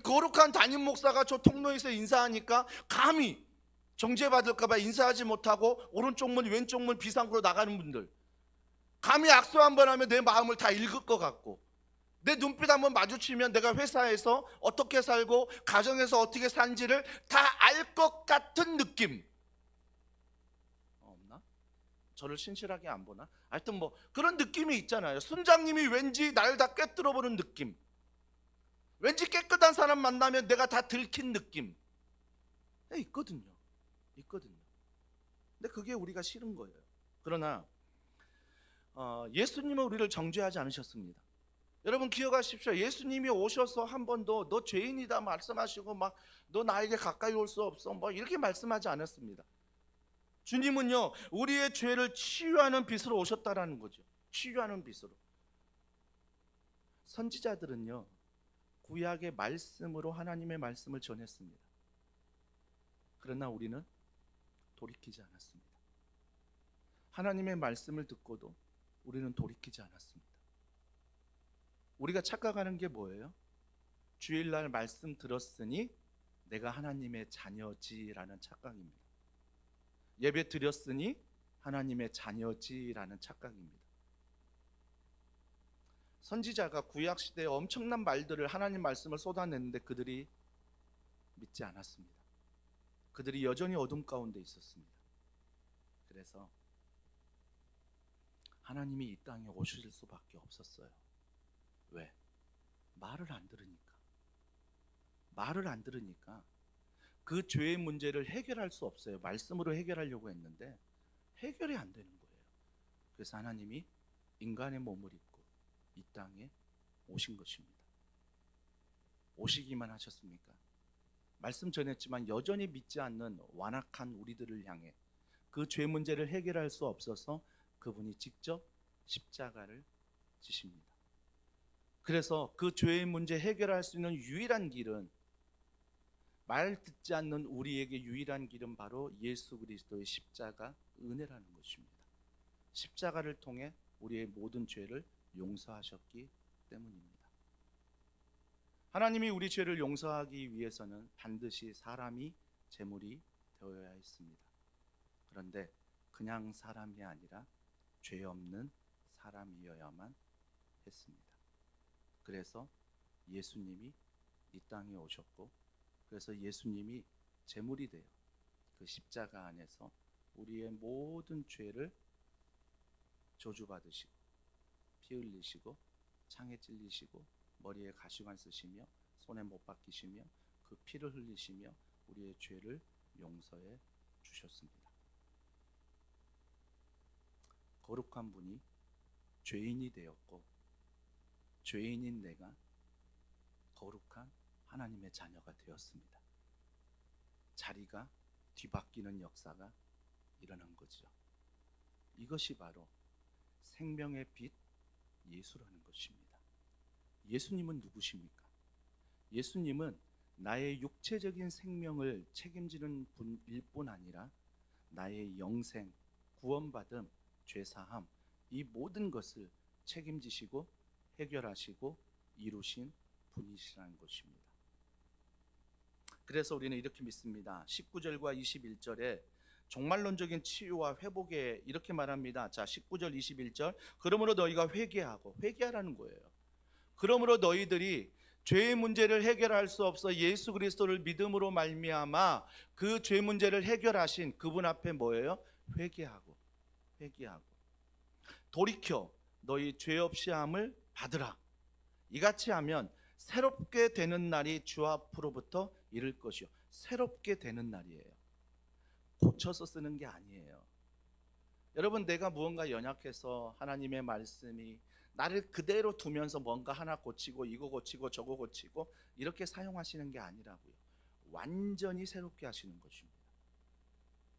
거룩한 담임 목사가 저 통로에서 인사하니까 감히 정죄받을까 봐 인사하지 못하고 오른쪽 문 왼쪽 문 비상구로 나가는 분들, 감히 악수 한번 하면 내 마음을 다 읽을 것 같고, 내 눈빛 한번 마주치면 내가 회사에서 어떻게 살고 가정에서 어떻게 사는지를 다 알 것 같은 느낌. 없나? 저를 신실하게 안 보나? 하여튼 뭐 그런 느낌이 있잖아요. 순장님이 왠지 나를 다 꿰뚫어 보는 느낌, 왠지 깨끗한 사람 만나면 내가 다 들킨 느낌 있거든요. 근데 그게 우리가 싫은 거예요. 그러나 예수님은 우리를 정죄하지 않으셨습니다. 여러분 기억하십시오. 예수님이 오셔서 한 번도 너 죄인이다 말씀하시고 막 너 나에게 가까이 올 수 없어 뭐 이렇게 말씀하지 않았습니다. 주님은요 우리의 죄를 치유하는 빛으로 오셨다라는 거죠. 치유하는 빛으로. 선지자들은요 구약의 말씀으로 하나님의 말씀을 전했습니다. 그러나 우리는 돌이키지 않았습니다. 하나님의 말씀을 듣고도 우리는 돌이키지 않았습니다. 우리가 착각하는 게 뭐예요? 주일날 말씀 들었으니 내가 하나님의 자녀지라는 착각입니다. 예배 드렸으니 하나님의 자녀지라는 착각입니다. 선지자가 구약 시대에 엄청난 말들을 하나님 말씀을 쏟아냈는데 그들이 믿지 않았습니다. 그들이 여전히 어둠 가운데 있었습니다. 그래서 하나님이 이 땅에 오실 수밖에 없었어요. 왜? 말을 안 들으니까. 말을 안 들으니까 그 죄의 문제를 해결할 수 없어요. 말씀으로 해결하려고 했는데 해결이 안 되는 거예요. 그래서 하나님이 인간의 몸을 입고 이 땅에 오신 것입니다. 오시기만 하셨습니까? 말씀 전했지만 여전히 믿지 않는 완악한 우리들을 향해 그 죄 문제를 해결할 수 없어서 그분이 직접 십자가를 지십니다. 그래서 그 죄의 문제 해결할 수 있는 유일한 길은, 말 듣지 않는 우리에게 유일한 길은 바로 예수 그리스도의 십자가 은혜라는 것입니다. 십자가를 통해 우리의 모든 죄를 용서하셨기 때문입니다. 하나님이 우리 죄를 용서하기 위해서는 반드시 사람이 제물이 되어야 했습니다. 그런데 그냥 사람이 아니라 죄 없는 사람이어야만 했습니다. 그래서 예수님이 이 땅에 오셨고, 그래서 예수님이 제물이 되어 그 십자가 안에서 우리의 모든 죄를 저주받으시고 피 흘리시고 창에 찔리시고 머리에 가시관 쓰시며 손에 못 박히시며 그 피를 흘리시며 우리의 죄를 용서해 주셨습니다. 거룩한 분이 죄인이 되었고, 죄인인 내가 거룩한 하나님의 자녀가 되었습니다. 자리가 뒤바뀌는 역사가 일어난 거죠. 이것이 바로 생명의 빛 예수라는 것입니다. 예수님은 누구십니까? 예수님은 나의 육체적인 생명을 책임지는 분일 뿐 아니라 나의 영생, 구원받음, 죄사함, 이 모든 것을 책임지시고 해결하시고 이루신 분이시라는 것입니다. 그래서 우리는 이렇게 믿습니다. 19절과 21절에 종말론적인 치유와 회복에 이렇게 말합니다. 자, 19절 21절. 그러므로 너희가 회개하라는 거예요. 그러므로 너희들이 죄의 문제를 해결할 수 없어 예수 그리스도를 믿음으로 말미암아 그 죄 문제를 해결하신 그분 앞에 뭐예요? 회개하고 돌이켜 너희 죄 없이 함을 받으라. 이같이 하면 새롭게 되는 날이 주 앞으로부터 이를 것이요. 새롭게 되는 날이에요. 고쳐서 쓰는 게 아니에요. 여러분, 내가 무언가 연약해서 하나님의 말씀이 나를 그대로 두면서 뭔가 하나 고치고 이거 고치고 저거 고치고 이렇게 사용하시는 게 아니라고요. 완전히 새롭게 하시는 것입니다.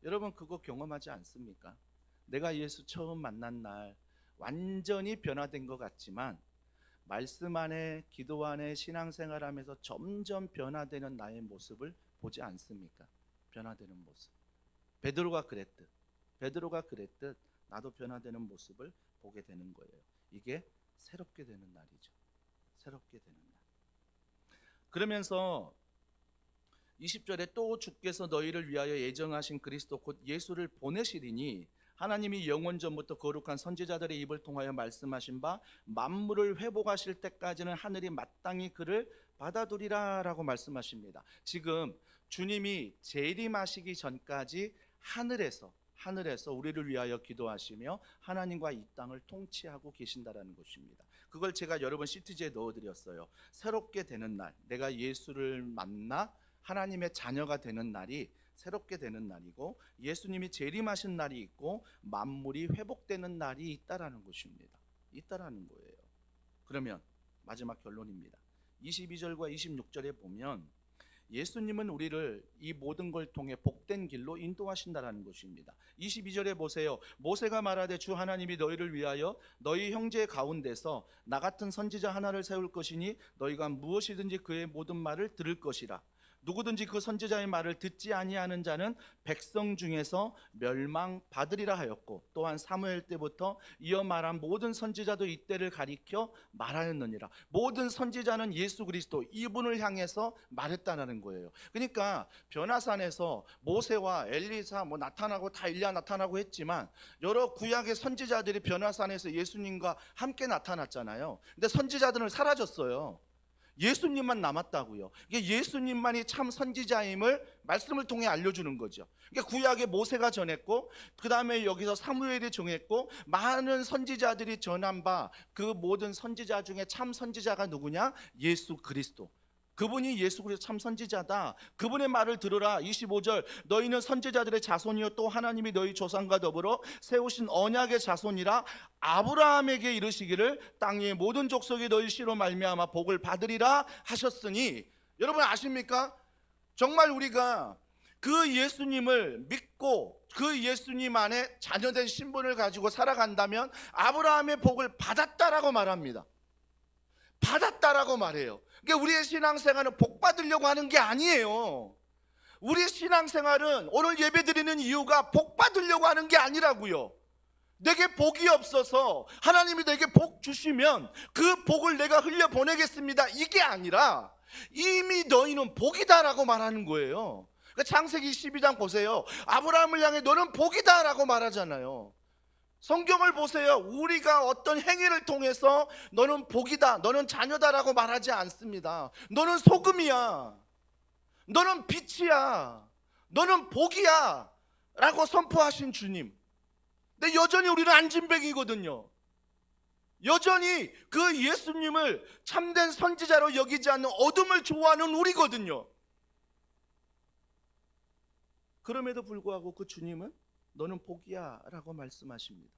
여러분, 그거 경험하지 않습니까? 내가 예수 처음 만난 날 완전히 변화된 것 같지만 말씀 안에, 기도 안에, 신앙생활하면서 점점 변화되는 나의 모습을 보지 않습니까? 변화되는 모습. 베드로가 그랬듯 나도 변화되는 모습을 보게 되는 거예요. 이게 새롭게 되는 날이죠. 새롭게 되는 날. 그러면서 20절에 또 주께서 너희를 위하여 예정하신 그리스도 곧 예수를 보내시리니 하나님이 영원 전부터 거룩한 선지자들의 입을 통하여 말씀하신 바 만물을 회복하실 때까지는 하늘이 마땅히 그를 받아두리라 라고 말씀하십니다. 지금 주님이 재림하시기 전까지 하늘에서 우리를 위하여 기도하시며 하나님과 이 땅을 통치하고 계신다라는 것입니다. 그걸 제가 여러 번 CTG에 넣어드렸어요. 새롭게 되는 날, 내가 예수를 만나 하나님의 자녀가 되는 날이 새롭게 되는 날이고, 예수님이 재림하신 날이 있고 만물이 회복되는 날이 있다라는 것입니다. 있다라는 거예요. 그러면 마지막 결론입니다. 22절과 26절에 보면 예수님은 우리를 이 모든 걸 통해 복된 길로 인도하신다라는 것입니다. 22절에 보세요. 모세가 말하되 주 하나님이 너희를 위하여 너희 형제 가운데서 나 같은 선지자 하나를 세울 것이니 너희가 무엇이든지 그의 모든 말을 들을 것이라. 누구든지 그 선지자의 말을 듣지 아니하는 자는 백성 중에서 멸망받으리라 하였고, 또한 사무엘 때부터 이어 말한 모든 선지자도 이때를 가리켜 말하였느니라. 모든 선지자는 예수 그리스도 이분을 향해서 말했다는 거예요. 그러니까 변화산에서 모세와 엘리사 나타나고 다 일리야 나타나고 했지만 여러 구약의 선지자들이 변화산에서 예수님과 함께 나타났잖아요. 근데 선지자들은 사라졌어요. 예수님만 남았다고요. 이게 예수님만이 참 선지자임을 말씀을 통해 알려주는 거죠. 그러니까 구약에 모세가 전했고, 그 다음에 여기서 사무엘이 정했고, 많은 선지자들이 전한 바 그 모든 선지자 중에 참 선지자가 누구냐? 예수 그리스도. 그분이 예수 그리스도 참 선지자다. 그분의 말을 들으라. 25절 너희는 선지자들의 자손이요 또 하나님이 너희 조상과 더불어 세우신 언약의 자손이라 아브라함에게 이르시기를 땅 위의 모든 족속이 너희 씨로 말미암아 복을 받으리라 하셨으니, 여러분 아십니까? 정말 우리가 그 예수님을 믿고 그 예수님 안에 자녀된 신분을 가지고 살아간다면 아브라함의 복을 받았다라고 말합니다. 받았다라고 말해요. 그러니까 우리의 신앙생활은 복 받으려고 하는 게 아니에요. 우리의 신앙생활은 오늘 예배드리는 이유가 복 받으려고 하는 게 아니라고요. 내게 복이 없어서 하나님이 내게 복 주시면 그 복을 내가 흘려보내겠습니다, 이게 아니라 이미 너희는 복이다라고 말하는 거예요. 그러니까 창세기 12장 보세요. 아브라함을 향해 너는 복이다라고 말하잖아요. 성경을 보세요. 우리가 어떤 행위를 통해서 너는 복이다, 너는 자녀다라고 말하지 않습니다. 너는 소금이야, 너는 빛이야, 너는 복이야 라고 선포하신 주님. 근데 여전히 우리는 안진뱅이거든요. 여전히 그 예수님을 참된 선지자로 여기지 않는 어둠을 좋아하는 우리거든요. 그럼에도 불구하고 그 주님은 너는 복이야 라고 말씀하십니다.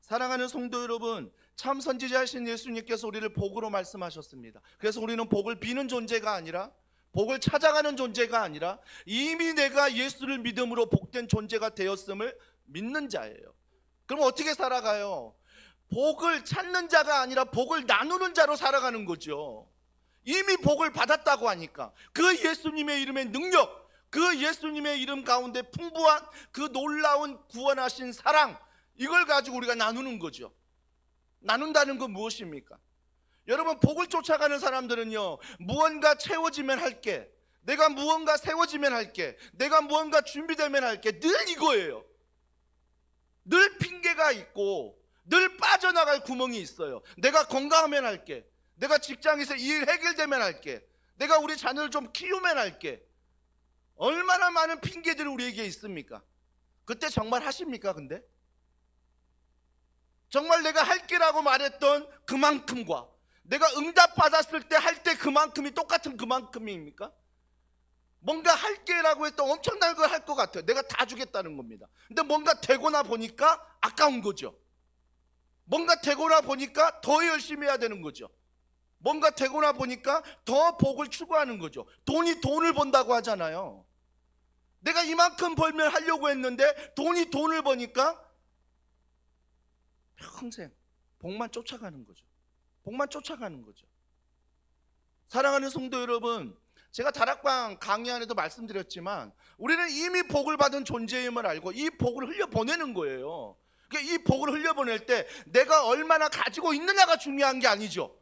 사랑하는 성도 여러분, 참 선지자이신 예수님께서 우리를 복으로 말씀하셨습니다. 그래서 우리는 복을 비는 존재가 아니라, 복을 찾아가는 존재가 아니라 이미 내가 예수를 믿음으로 복된 존재가 되었음을 믿는 자예요. 그럼 어떻게 살아가요? 복을 찾는 자가 아니라 복을 나누는 자로 살아가는 거죠. 이미 복을 받았다고 하니까 그 예수님의 이름의 능력, 그 예수님의 이름 가운데 풍부한 그 놀라운 구원하신 사랑, 이걸 가지고 우리가 나누는 거죠. 나눈다는 건 무엇입니까? 여러분, 복을 쫓아가는 사람들은요, 무언가 채워지면 할게, 내가 무언가 세워지면 할게, 내가 무언가 준비되면 할게, 늘 이거예요. 늘 핑계가 있고 늘 빠져나갈 구멍이 있어요. 내가 건강하면 할게, 내가 직장에서 일 해결되면 할게, 내가 우리 자녀를 좀 키우면 할게. 얼마나 많은 핑계들이 우리에게 있습니까? 그때 정말 하십니까? 근데 정말 내가 할게라고 말했던 그만큼과 내가 응답받았을 때 할 때 그만큼이 똑같은 그만큼입니까? 뭔가 할게라고 했던 엄청난 걸 할 것 같아요. 내가 다 주겠다는 겁니다. 근데 뭔가 되고나 보니까 아까운 거죠. 뭔가 되고나 보니까 더 열심히 해야 되는 거죠. 뭔가 되고나 보니까 더 복을 추구하는 거죠. 돈이 돈을 번다고 하잖아요. 내가 이만큼 벌면 하려고 했는데 돈이 돈을 버니까 평생 복만 쫓아가는 거죠. 복만 쫓아가는 거죠. 사랑하는 성도 여러분, 제가 다락방 강의 안에도 말씀드렸지만 우리는 이미 복을 받은 존재임을 알고 이 복을 흘려보내는 거예요. 이 복을 흘려보낼 때 내가 얼마나 가지고 있느냐가 중요한 게 아니죠.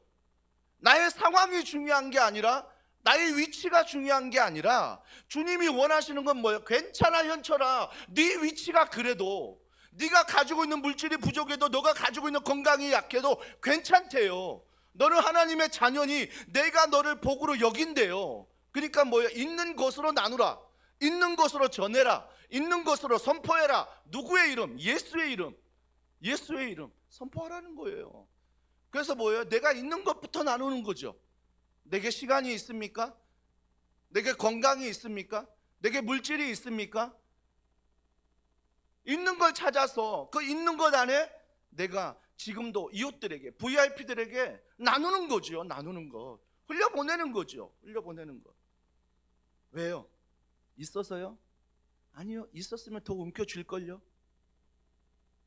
나의 상황이 중요한 게 아니라, 나의 위치가 중요한 게 아니라, 주님이 원하시는 건 뭐예요? 괜찮아 현철아, 네 위치가 그래도, 네가 가지고 있는 물질이 부족해도, 너가 가지고 있는 건강이 약해도 괜찮대요. 너는 하나님의 자녀니 내가 너를 복으로 여긴대요. 그러니까 뭐예요? 있는 것으로 나누라, 있는 것으로 전해라, 있는 것으로 선포해라. 누구의 이름? 예수의 이름. 예수의 이름 선포하라는 거예요. 그래서 뭐예요? 내가 있는 것부터 나누는 거죠. 내게 시간이 있습니까? 내게 건강이 있습니까? 내게 물질이 있습니까? 있는 걸 찾아서 그 있는 것 안에 내가 지금도 이웃들에게, VIP들에게 나누는 거죠. 나누는 것. 흘려보내는 거죠. 흘려보내는 것. 왜요? 있어서요? 아니요. 있었으면 더 움켜쥘걸요.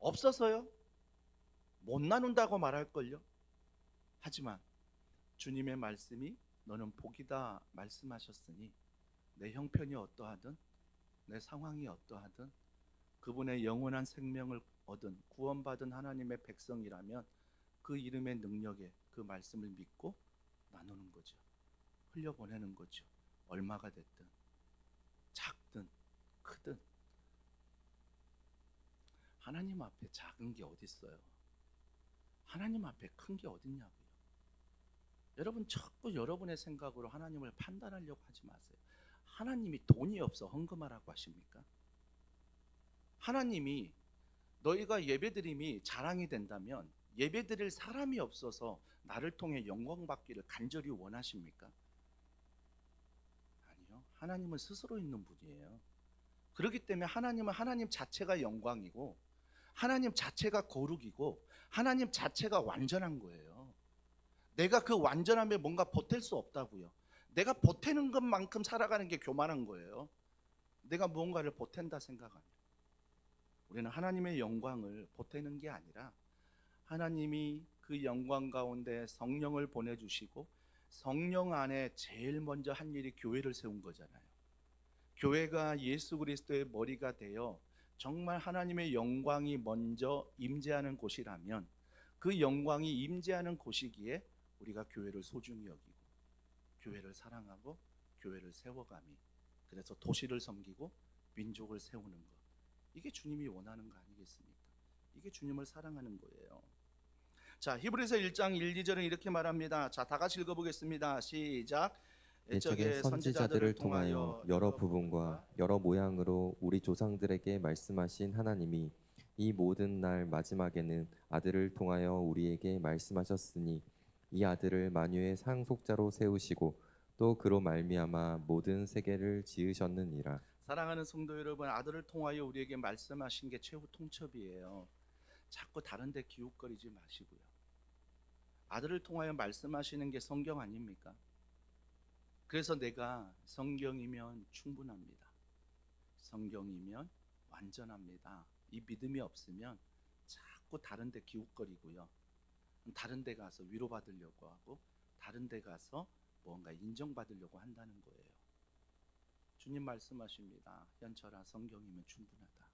없어서요? 못 나눈다고 말할걸요. 하지만 주님의 말씀이 너는 복이다 말씀하셨으니 내 형편이 어떠하든 내 상황이 어떠하든 그분의 영원한 생명을 얻은 구원받은 하나님의 백성이라면 그 이름의 능력에 그 말씀을 믿고 나누는 거죠. 흘려보내는 거죠. 얼마가 됐든 작든 크든 하나님 앞에 작은 게 어디 있어요? 하나님 앞에 큰 게 어딨냐고요. 여러분 자꾸 여러분의 생각으로 하나님을 판단하려고 하지 마세요. 하나님이 돈이 없어 헌금하라고 하십니까? 하나님이 너희가 예배드림이 자랑이 된다면 예배드릴 사람이 없어서 나를 통해 영광 받기를 간절히 원하십니까? 아니요. 하나님은 스스로 있는 분이에요. 그렇기 때문에 하나님은 하나님 자체가 영광이고 하나님 자체가 거룩이고 하나님 자체가 완전한 거예요. 내가 그 완전함에 뭔가 보탤 수 없다고요. 내가 보태는 것만큼 살아가는 게 교만한 거예요. 내가 무언가를 보탠다 생각하면 우리는 하나님의 영광을 보태는 게 아니라 하나님이 그 영광 가운데 성령을 보내주시고 성령 안에 제일 먼저 한 일이 교회를 세운 거잖아요. 교회가 예수 그리스도의 머리가 되어 정말 하나님의 영광이 먼저 임재하는 곳이라면 그 영광이 임재하는 곳이기에 우리가 교회를 소중히 여기고 교회를 사랑하고 교회를 세워가미 그래서 도시를 섬기고 민족을 세우는 것, 이게 주님이 원하는 거 아니겠습니까? 이게 주님을 사랑하는 거예요. 자, 히브리서 1장 1, 2절은 이렇게 말합니다. 자, 다 같이 읽어보겠습니다. 시작. 옛적의 선지자들을 통하여 여러 부분과 여러 모양으로 우리 조상들에게 말씀하신 하나님이 이 모든 날 마지막에는 아들을 통하여 우리에게 말씀하셨으니 이 아들을 만유의 상속자로 세우시고 또 그로 말미암아 모든 세계를 지으셨느니라. 사랑하는 성도 여러분, 아들을 통하여 우리에게 말씀하신 게 최후 통첩이에요. 자꾸 다른 데 기웃거리지 마시고요. 아들을 통하여 말씀하시는 게 성경 아닙니까? 그래서 내가 성경이면 충분합니다. 성경이면 완전합니다. 이 믿음이 없으면 자꾸 다른 데 기웃거리고요. 다른 데 가서 위로받으려고 하고 다른 데 가서 뭔가 인정받으려고 한다는 거예요. 주님 말씀하십니다. 현철아, 성경이면 충분하다.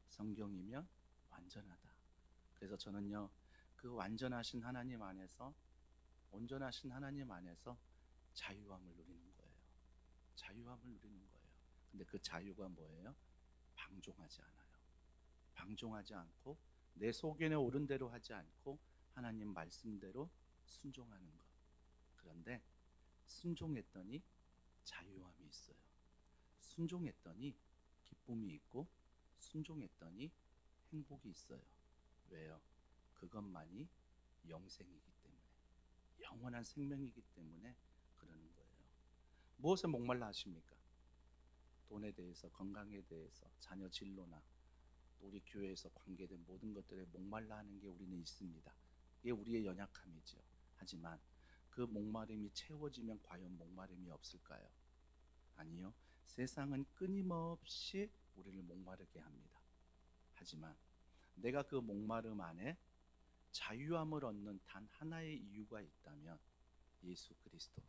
성경이면 완전하다. 그래서 저는요, 그 완전하신 하나님 안에서, 온전하신 하나님 안에서 자유함을 누리는 거예요. 자유함을 누리는 거예요. 근데 그 자유가 뭐예요? 방종하지 않아요. 방종하지 않고 내 소견에 옳은 대로 하지 않고 하나님 말씀대로 순종하는 것. 그런데 순종했더니 자유함이 있어요. 순종했더니 기쁨이 있고 순종했더니 행복이 있어요. 왜요? 그것만이 영생이기 때문에, 영원한 생명이기 때문에 그러는 거예요. 무엇에 목말라 하십니까? 돈에 대해서, 건강에 대해서, 자녀 진로나 또 우리 교회에서 관계된 모든 것들에 목말라 하는 게 우리는 있습니다. 이게 우리의 연약함이죠. 하지만 그 목마름이 채워지면 과연 목마름이 없을까요? 아니요. 세상은 끊임없이 우리를 목마르게 합니다. 하지만 내가 그 목마름 안에 자유함을 얻는 단 하나의 이유가 있다면 예수 그리스도,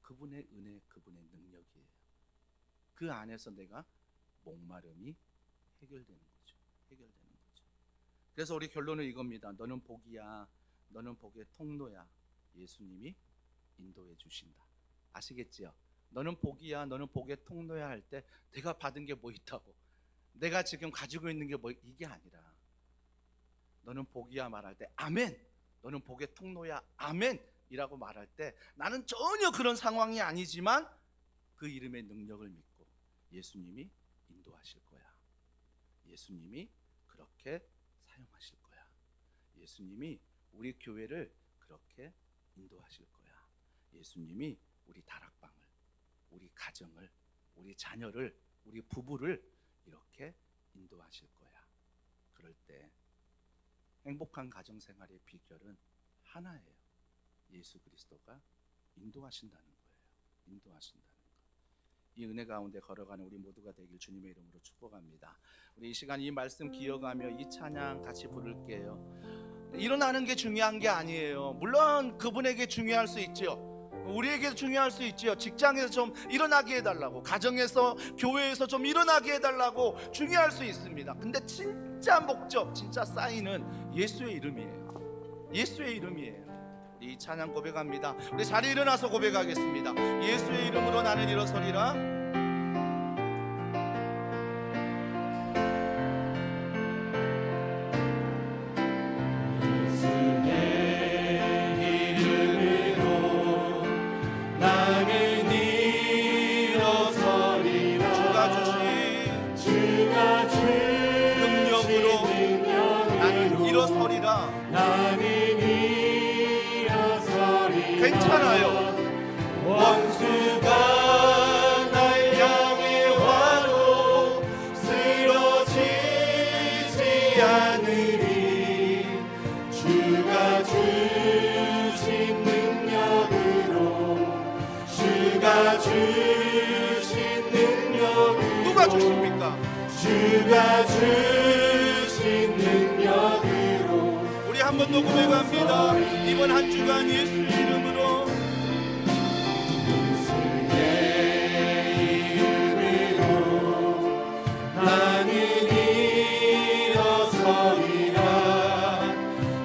그분의 은혜, 그분의 능력이에요. 그 안에서 내가 목마름이 해결되는 거죠. 해결되는 거죠. 그래서 우리 결론은 이겁니다. 너는 복이야. 너는 복의 통로야. 예수님이 인도해 주신다. 아시겠지요? 너는 복이야. 너는 복의 통로야 할 때 내가 받은 게 뭐 있다고, 내가 지금 가지고 있는 게 뭐, 이게 아니라 너는 복이야 말할 때 아멘, 너는 복의 통로야 아멘 이라고 말할 때 나는 전혀 그런 상황이 아니지만 그 이름의 능력을 믿고 예수님이 인도하실 거야. 예수님이 그렇게 사용하실 거야. 예수님이 우리 교회를 그렇게 인도하실 거야. 예수님이 우리 다락방을, 우리 가정을, 우리 자녀를, 우리 부부를 이렇게 인도하실 거야. 그럴 때 행복한 가정생활의 비결은 하나예요. 예수 그리스도가 인도하신다는 거예요. 인도하신다는 거. 이 은혜 가운데 걸어가는 우리 모두가 되길 주님의 이름으로 축복합니다. 우리 이 시간 이 말씀 기억하며 이 찬양 같이 부를게요. 일어나는 게 중요한 게 아니에요. 물론 그분에게 중요할 수 있죠. 우리에게도 중요할 수 있지요. 직장에서 좀 일어나게 해달라고, 가정에서, 교회에서 좀 일어나게 해달라고 중요할 수 있습니다. 근데 진짜 목적, 진짜 사인은 예수의 이름이에요. 예수의 이름이에요. 이 찬양 고백합니다. 우리 자리 일어나서 고백하겠습니다. 예수의 이름으로 나는 일어서리라. 괜찮아요. 원수가 날 향해 와도 쓰러지지 않으리. 주가 주신 능력으로, 주가 주신 능력으로. 누가 주십니까? 주가 주신 능력으로. 우리 한 번 더 고백합니다. 이번 한 주간 예수 이름으로, 예수의 이름으로 나는 일어서리라.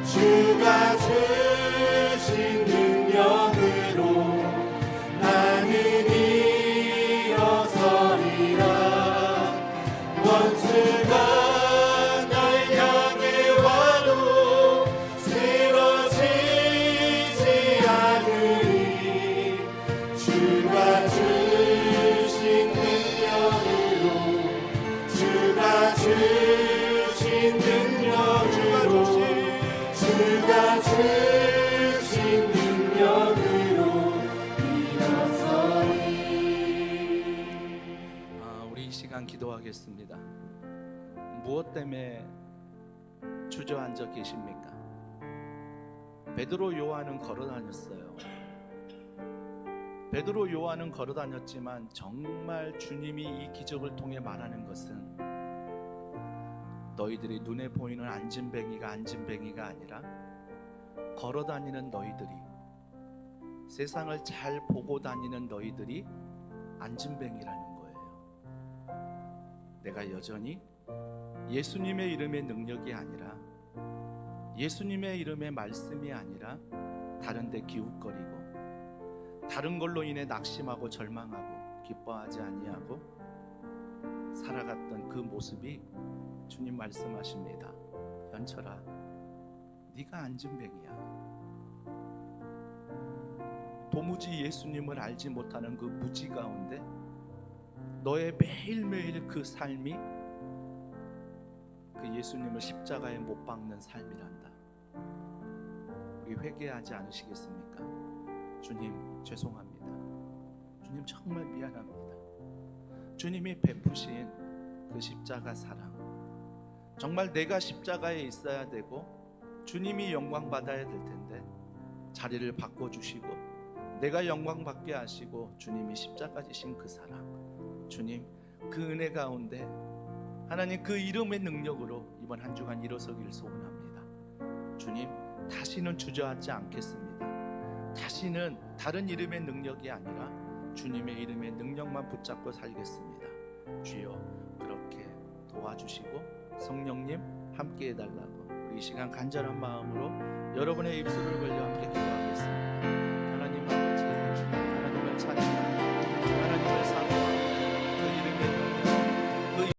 주가 주신 능력으로 나는 일어서리라. 원수가 기도하겠습니다. 무엇 때문에 주저앉아 계십니까? 베드로 요한은 걸어다녔어요. 베드로 요한은 걸어다녔지만 정말 주님이 이 기적을 통해 말하는 것은 너희들이 눈에 보이는 안진뱅이가 아니라 걸어다니는 너희들이, 세상을 잘 보고 다니는 너희들이 안진뱅이라는 거예요. 내가 여전히 예수님의 이름의 능력이 아니라, 예수님의 이름의 말씀이 아니라 다른 데 기웃거리고 다른 걸로 인해 낙심하고 절망하고 기뻐하지 아니하고 살아갔던 그 모습이 주님 말씀하십니다. 연철아, 네가 안진뱅이야. 도무지 예수님을 알지 못하는 그 무지 가운데 너의 매일매일 그 삶이 그 예수님을 십자가에 못 박는 삶이란다. 우리 회개하지 않으시겠습니까? 주님 죄송합니다. 주님 정말 미안합니다. 주님이 베푸신 그 십자가 사랑, 정말 내가 십자가에 있어야 되고 주님이 영광 받아야 될 텐데 자리를 바꿔주시고 내가 영광 받게 하시고 주님이 십자가 지신 그 사랑, 주님 그 은혜 가운데 하나님 그 이름의 능력으로 이번 한 주간 일어서기를 소원합니다. 주님 다시는 주저앉지 않겠습니다. 다시는 다른 이름의 능력이 아니라 주님의 이름의 능력만 붙잡고 살겠습니다. 주여 그렇게 도와주시고 성령님 함께 해달라고 우리 이 시간 간절한 마음으로 여러분의 입술을 벌려 함께 기도하겠습니다.